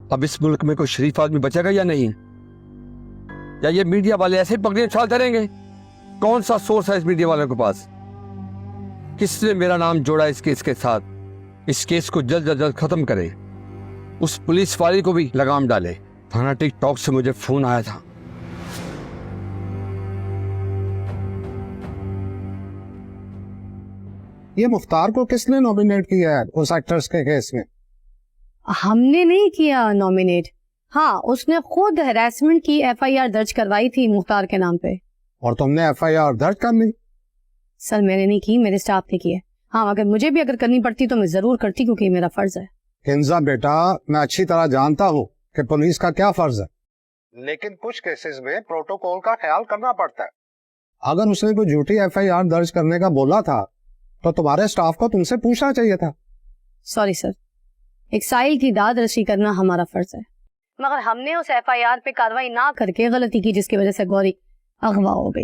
اب اس ملک میں کوئی شریف آدمی بچے گا یا نہیں؟ یا یہ میڈیا والے ایسے پکڑے چھالتے رہیں گے؟ کون سا سورس ہے اس میڈیا والوں کے پاس؟ کس نے میرا نام جوڑا اس کیس کے ساتھ؟ اس کیس کو جلد از جلد ختم کرے، اس پولیس والی کو بھی لگام ڈالے۔ تھانہ ٹک ٹاک سے مجھے فون آیا تھا۔ یہ مختار کو کس نے نامینیٹ کیا ہے اس ایکٹرز کے کیس میں؟ ہم نے نہیں کیا نامینیٹ، ہاں اس نے خود ہراسمنٹ کی ایف آئی آر درج کروائی تھی مختار کے نام پہ۔ اور تم نے ایف آئی آر درج کر لی؟ سر میں نے نہیں کی، میرے سٹاف نے کی ہے۔ ہاں اگر مجھے بھی اگر کرنی پڑتی تو میں ضرور کرتی، کیونکہ یہ میرا فرض ہے۔ کنزا بیٹا، میں اچھی طرح جانتا ہوں کہ پولیس کا کیا فرض ہے، لیکن کچھ کیسز میں پروٹوکول کا خیال کرنا پڑتا ہے۔ اگر اس نے کوئی جھوٹی ایف آئی آر درج کرنے کا بولا تھا تو تمہارے سٹاف کو تم سے پوچھنا چاہیے تھا۔ سوری سر، ایک سائل کی داد رسی کرنا ہمارا فرض ہے، مگر ہم نے اس ایف آئی آر پہ کاروائی نہ کر کے غلطی کی، جس کی وجہ سے گوری اغوا ہو گئی۔